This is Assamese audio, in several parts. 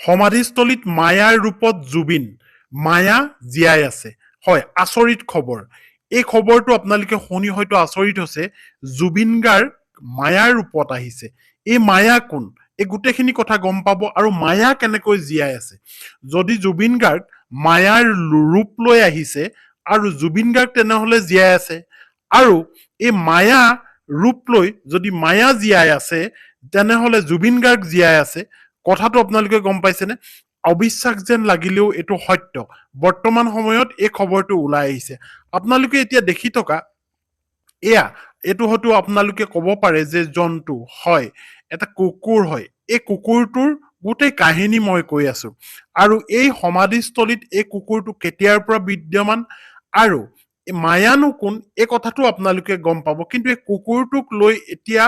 সমাধিস্থলীত মায়াৰ ৰূপত জুবিন মায়া জীয়াই আছে হয় আচৰিত খবৰ এই খবৰটো আপোনালোকে শুনি হয়তো আচৰিত হৈছে জুবিন গাৰ্গ মায়াৰ ৰূপত আহিছে এই মায়া কোন এই গোটেইখিনি কথা গম পাব আৰু মায়া কেনেকৈ জীয়াই আছে যদি জুবিন গাৰ্গ মায়াৰ ৰূপ লৈ আহিছে আৰু জুবিন গাৰ্গ তেনেহলে জীয়াই আছে আৰু এই মায়া ৰূপ লৈ যদি মায়া জীয়াই আছে তেনেহলে জুবিন গাৰ্গ জীয়াই আছে কথাটো আপোনালোকে গম পাইছেনে অবিশ্বাস যেন লাগিলেও এইটো সত্য বৰ্তমান সময়ত এই খবৰটো ওলাই আহিছে আপোনালোকে এতিয়া দেখি থকা এয়া এইটো হয়তো আপোনালোকে ক'ব পাৰে যে জন্তু হয় এটা কুকুৰ হয় এই কুকুৰটোৰ গোটেই কাহিনী মই কৈ আছো আৰু এই সমাধিস্থলীত এই কুকুৰটো কেতিয়াৰ পৰা বিদ্যমান আৰু মায়ানো কোন এই কথাটো আপোনালোকে গম পাব কিন্তু এই কুকুৰটোক লৈ এতিয়া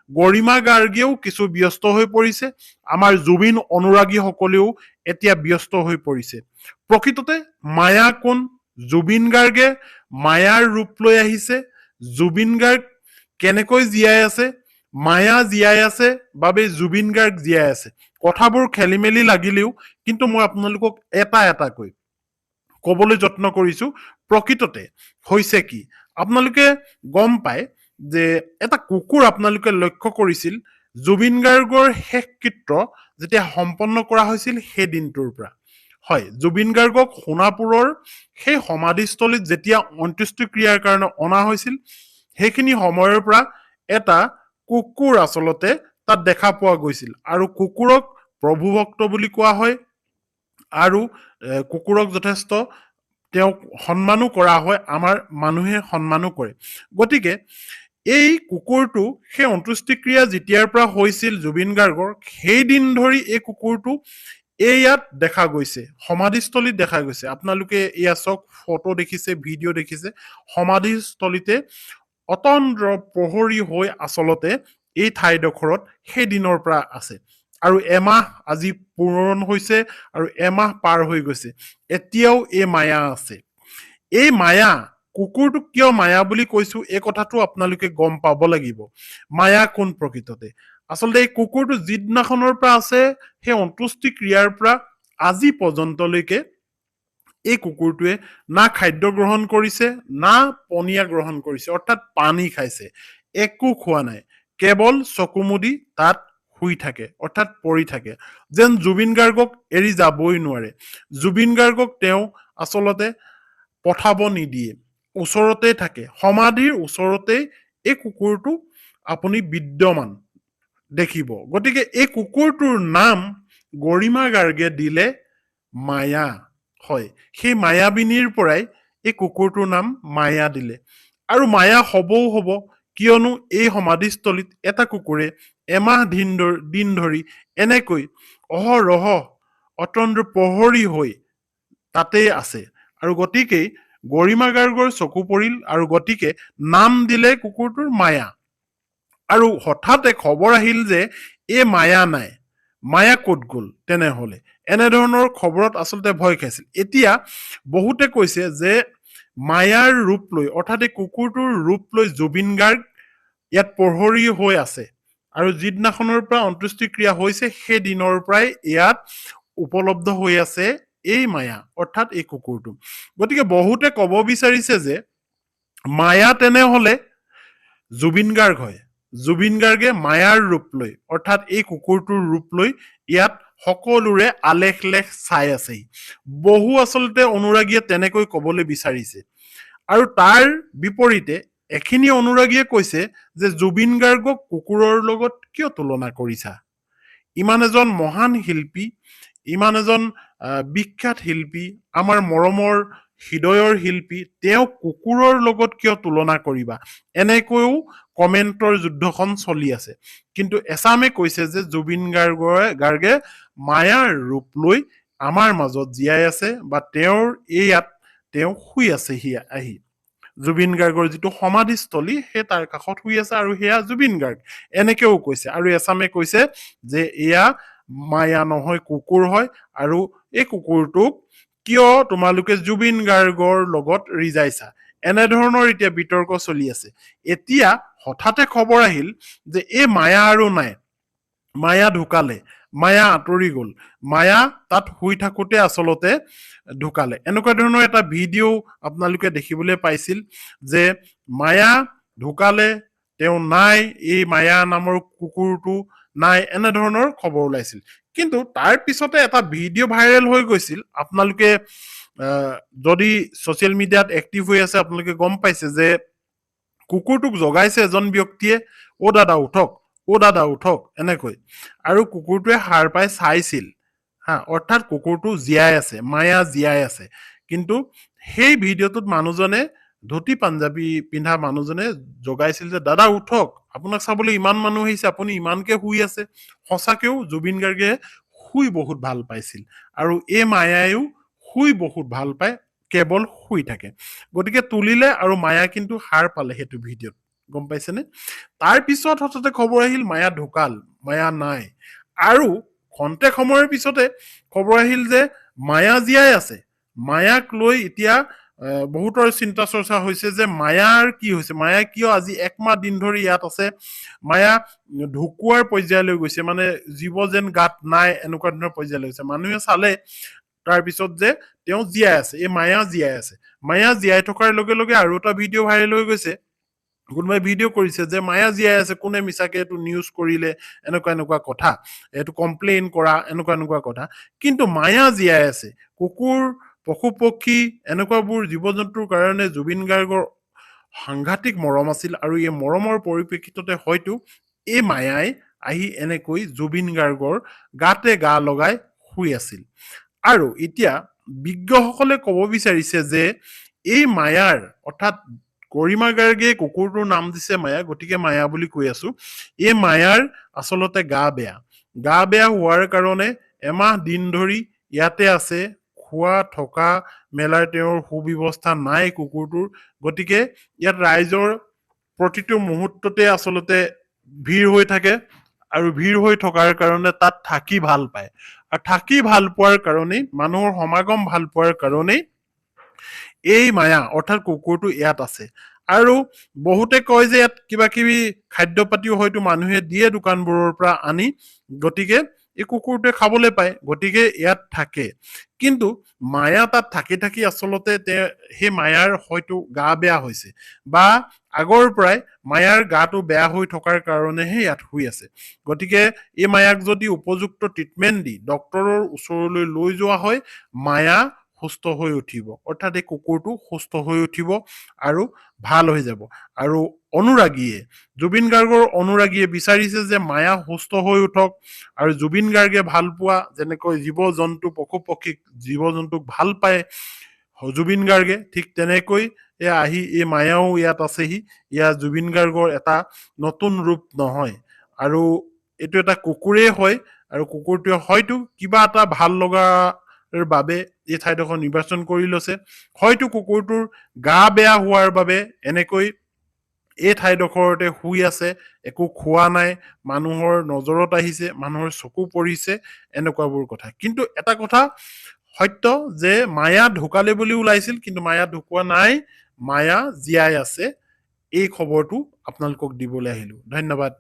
গৰিমা গাৰ্গেও কিছু ব্যস্ত হৈ পৰিছে আমাৰ জুবিন অনুৰাগীসকলেও এতিয়া ব্যস্ত হৈ পৰিছে প্ৰকৃততে মায়া কোন জুবিন গাৰ্গে মায়াৰ ৰূপ লৈ আহিছে জুবিন গাৰ্গ কেনেকৈ জীয়াই আছে মায়া জীয়াই আছে বাবে জুবিন গাৰ্গ জীয়াই আছে কথাবোৰ খেলি মেলি লাগিলেও কিন্তু মই আপোনালোকক এটা কৈ ক'বলৈ যত্ন কৰিছো প্ৰকৃততে হৈছে কি আপোনালোকে গম পায় যে এটা কুকুৰ আপোনালোকে লক্ষ্য কৰিছিল জুবিন গাৰ্গৰ শেষ কৃত্য যেতিয়া সম্পন্ন কৰা হৈছিল সেই দিনটোৰ পৰা হয় জুবিন গাৰ্গক সোণাপুৰৰ সেই সমাধিস্থলীত যেতিয়া অন্ত্যেষ্টিক্ৰিয়াৰ কাৰণে অনা হৈছিল সেইখিনি সময়ৰ পৰা এটা কুকুৰ আচলতে তাত দেখা পোৱা গৈছিল আৰু কুকুৰক প্ৰভু ভক্ত বুলি কোৱা হয় আৰু কুকুৰক যথেষ্ট তেওঁক সন্মানো কৰা হয় আমাৰ মানুহে সন্মানো কৰে গতিকে এই কুকুৰটো সেই অন্ত্যেষ্টিক্ৰিয়া যেতিয়াৰ পৰা হৈছিল জুবিন গাৰ্গৰ সেই দিন ধৰি এই কুকুৰটো ইয়াত দেখা গৈছে সমাধিস্থলীত দেখা গৈছে আপোনালোকে এয়া চাওক ফটো দেখিছে ভিডিঅ' দেখিছে সমাধিস্থলীতে অতন্দ্ৰ প্ৰহৰী হৈ আচলতে এই ঠাইডোখৰত সেই দিনৰ পৰা আছে আৰু এমাহ আজি পূৰণ হৈছে আৰু এমাহ পাৰ হৈ গৈছে এতিয়াও এই মায়া আছে এই মায়া কুকুৰটোক কিয় মায়া বুলি কৈছো এই কথাটো আপোনালোকে গম পাব লাগিব মায়া কোন প্ৰকৃততে আচলতে এই কুকুৰটো যিদিনাখনৰ পৰা আছে সেই অন্ত্যেষ্টিক্ৰিয়াৰ পৰা আজি পৰ্যন্তলৈকে এই কুকুৰটোৱে না খাদ্য গ্ৰহণ কৰিছে না পনীয়া গ্ৰহণ কৰিছে অৰ্থাৎ পানী খাইছে একো খোৱা নাই কেৱল চকু মুদি তাত শুই থাকে অৰ্থাৎ পৰি থাকে যেন জুবিন গাৰ্গক এৰি যাবই নোৱাৰে জুবিন গাৰ্গক তেওঁ আচলতে পঠাব নিদিয়ে ওচৰতে থাকে সমাধিৰ ওচৰতে এই কুকুৰটো আপুনি বিদ্যমান দেখিব গতিকে এই কুকুৰটোৰ নাম গৰিমা গাৰ্গে দিলে মায়া হয় সেই মায়াবিনীৰ পৰাই এই কুকুৰটোৰ নাম মায়া দিলে আৰু মায়া হবও হব কিয়নো এই সমাধিস্থলীত এটা কুকুৰে এমাহ দিন ধৰি এনেকৈ অহৰহ অতন্দ্ৰ প্ৰহৰী হৈ তাতেই আছে আৰু গতিকে গৰিমা গাৰ্গৰ চকু পৰিল আৰু গতিকে নাম দিলে কুকুৰটোৰ মায়া আৰু হঠাতে খবৰ আহিল যে এই মায়া নাই মায়া ক'ত গ'ল তেনেহলে এনেধৰণৰ খবৰত আচলতে ভয় খাইছিল এতিয়া বহুতে কৈছে যে মায়াৰ ৰূপ লৈ অৰ্থাৎ এই কুকুৰটোৰ ৰূপ লৈ জুবিন গাৰ্গ ইয়াত প্ৰহৰী হৈ আছে আৰু যিদিনাখনৰ পৰা অন্ত্যেষ্টিক্ৰিয়া হৈছে সেই দিনৰ পৰাই ইয়াত উপলব্ধ হৈ আছে এই মায়া অৰ্থাৎ এই কুকুৰটো গতিকে বহুতে ক'ব বিচাৰিছে যে মায়া তেনেহলে জুবিন গাৰ্গ হয় জুবিন গাৰ্গে মায়াৰ ৰূপ লৈ অৰ্থাৎ এই কুকুৰটোৰ ৰূপ লৈ ইয়াত সকলোৰে আলেখ লেখ চাই আছে বহু আচলতে অনুৰাগীয়ে তেনেকৈ ক'বলৈ বিচাৰিছে আৰু তাৰ বিপৰীতে এখিনি অনুৰাগীয়ে কৈছে যে জুবিন গাৰ্গক কুকুৰৰ লগত কিয় তুলনা কৰিছা ইমান এজন মহান শিল্পী ইমান এজন বিখ্যাত শিল্পী আমাৰ মৰমৰ হৃদয়ৰ শিল্পী তেওঁ কুকুৰৰ লগত কিয় তুলনা কৰিবা এনেকৈও কমেন্টৰ যুদ্ধখন চলি আছে কিন্তু এছামে কৈছে যে জুবিন গাৰ্গে মায়াৰ ৰূপ লৈ আমাৰ মাজত জীয়াই আছে বা তেওঁৰ ইয়াত তেওঁ শুই আছে আহি জুবিন গাৰ্গৰ যিটো সমাধিস্থলী সেই তাৰ কাষত শুই আছে আৰু সেয়া জুবিন গাৰ্গ এনেকেও কৈছে আৰু এছামে কৈছে যে এয়া মায়া নহয় কুকুৰ হয় আৰু এই কুকুৰটোক কিয় তোমালোকে জুবিন গাৰ্গৰ লগত ৰিজাইছা এনেধৰণৰ এতিয়া বিতৰ্ক চলি আছে এতিয়া হঠাতে খবৰ আহিল যে এই মায়া আৰু নাই মায়া ঢুকালে মায়া আঁতৰি গ'ল, মায়া তাত শুই থাকোতে আচলতে ঢুকালে। এনেকুৱা ধৰণৰ এটা ভিডিঅ' আপোনালোকে দেখিবলৈ পাইছিল যে মায়া ঢুকালে, তেওঁ নাই, এই মায়া নামৰ কুকুৰটো নাই, এনেধৰণৰ খবৰ ওলাইছিল। কিন্তু তাৰ পিছতে এটা ভিডিঅ' ভাইৰেল হৈ গৈছিল, আপোনালোকে যদি ছচিয়েল মিডিয়াত এক্টিভ হৈ আছে আপোনালোকে গম পাইছে যে কুকুৰটোক জগাইছে এজন ব্যক্তিয়ে, অ' দাদা উঠক, অ' দাদা উঠক, এনেকৈ। আৰু কুকুৰটোৱে সাৰ পাই চাইছিল, হা, অৰ্থাৎ কুকুৰটো জীয়াই আছে, মায়া জীয়াই আছে। কিন্তু সেই ভিডিঅ'টোত মানুহজনে, ধুতি পাঞ্জাবী পিন্ধা মানুহজনে জগাইছিল যে দাদা উঠক, আপোনাক চাবলৈ ইমান মানুহ আহিছে, আপুনি ইমানকে শুই আছে। সঁচাকেও জুবিন গাৰ্গে শুই বহুত ভাল পাইছিল, আৰু এই মায়াইও শুই বহুত ভাল পায়, কেৱল শুই থাকে। গতিকে তুলিলে আৰু মায়া কিন্তু সাৰ পালে সেইটো ভিডিঅ'ত, গম পাইছেনে? তাৰ পিছত হঠাতে খবৰ আহিল মায়া ঢুকাল, মায়া নাই। আৰু খন্তেক সময়ৰ পিছতে খবৰ আহিল যে মায়া জীয়াই আছে। মায়াক লৈ এতিয়া বহুতৰ চিন্তা চৰ্চা হৈছে যে মায়াৰ কি হৈছে, মায়া কিয় আজি একমাহ দিন ধৰি ইয়াত আছে, মায়া ঢুকুৱাৰ পৰ্যায়লৈ গৈছে, মানে জীৱ যেন গাত নাই, এনেকুৱা ধৰণৰ পৰ্যায়লৈ গৈছে। মানুহে চালে তাৰপিছত যে তেওঁ জীয়াই আছে, এই মায়া জীয়াই আছে। মায়া জীয়াই থকাৰ লগে লগে আৰু এটা ভিডিঅ' ভাইৰেল হৈ গৈছে, কোনোবাই ভিডিঅ' কৰিছে যে মায়া জীয়াই আছে, কোনে মিছাকে এইটো নিউজ কৰিলে, এনেকুৱা এনেকুৱা কথা, এইটো কমপ্লেইন কৰা, এনেকুৱা এনেকুৱা কথা। কিন্তু মায়া জীয়াই আছে। কুকুৰ, পশু পক্ষী, এনেকুৱাবোৰ জীৱ জন্তুৰ কাৰণে জুবিন গাৰ্গৰ সাংঘাতিক মৰম আছিল, আৰু এই মৰমৰ পৰিপ্ৰেক্ষিততে হয়তো এই মায়াই আহি এনেকৈ জুবিন গাৰ্গৰ গাতে গা লগাই শুই আছিল। আৰু এতিয়া বিজ্ঞসকলে ক'ব বিচাৰিছে যে এই মায়াৰ, অৰ্থাৎ গৰিমা গাৰ্গে কুকুৰটোৰ নাম দিছে মায়া, গতিকে মায়া বুলি কৈ আছো, এই মায়াৰ আচলতে গা বেয়া। গা বেয়া হোৱাৰ কাৰণে এমাহ দিন ধৰি ইয়াতে আছে, খোৱা থকা মেলাৰ তেওঁৰ সুব্যৱস্থা নাই কুকুৰটোৰ। গতিকে ইয়াত ৰাইজৰ প্ৰতিটো মুহূৰ্ততে আচলতে ভিৰ হৈ থাকে, আৰু ভিৰ হৈ থকাৰ কাৰণে তাত থাকি ভাল পায়, আৰু থাকি ভাল পোৱাৰ কাৰণেই, মানুহৰ সমাগম ভাল পোৱাৰ কাৰণেই এই মায়া অৰ্থাৎ কুকুৰটো ইয়াত আছে। আৰু বহুতে কয় যে ইয়াত কিবা কিবি খাদ্য পাতিও হয়তো মানুহে দিয়ে দোকানবোৰৰ পৰা আনি, গতিকে এই কুকুৰটোৱে খাবলৈ পায়, গতিকে ইয়াত থাকে। কিন্তু মায়া তাত থাকি থাকি আচলতে সেই মায়াৰ হয়তো গা বেয়া হৈছে, বা আগৰ পৰাই মায়াৰ গাটো বেয়া হৈ থকাৰ কাৰণেহে ইয়াত শুই আছে। গতিকে এই মায়াক যদি উপযুক্ত ট্ৰিটমেণ্ট দি ডক্তৰৰ ওচৰলৈ লৈ যোৱা হয়, মায়া সুস্থ হৈ উঠিব, অৰ্থাৎ এই কুকুৰটো সুস্থ হৈ উঠিব আৰু ভাল হৈ যাব। আৰু অনুৰাগীয়ে, জুবিন গাৰ্গৰ অনুৰাগীয়ে বিচাৰিছে যে মায়া সুস্থ হৈ উঠক, আৰু জুবিন গাৰ্গে ভাল পোৱা যেনেকৈ জীৱ জন্তু, পশু পক্ষীক, জীৱ জন্তুক ভাল পায় জুবিন গাৰ্গে, ঠিক তেনেকৈ আহি এই মায়াও ইয়াত আছেহি। ইয়াত জুবিন গাৰ্গৰ এটা নতুন ৰূপ নহয়, আৰু এইটো এটা কুকুৰেই হয়, আৰু কুকুৰটোৱে হয়তো কিবা এটা ভাল লগাৰ বাবে এই ঠাইডোখৰ নিৰ্বাচন কৰি লৈছে। হয়তো কুকুৰটোৰ গা বেয়া হোৱাৰ বাবে এনেকৈ এই ঠাইডোখৰতে শুই আছে, একো খোৱা নাই, মানুহৰ নজৰত আহিছে, মানুহৰ চকু পৰিছে, এনেকুৱাবোৰ কথা। কিন্তু এটা কথা সত্য যে মায়া ঢুকালে বুলি ওলাইছিল, কিন্তু মায়া ঢুকুৱা নাই, মায়া জীয়াই আছে। এই খবৰটো আপোনালোকক দিবলৈ আহিলো। ধন্যবাদ।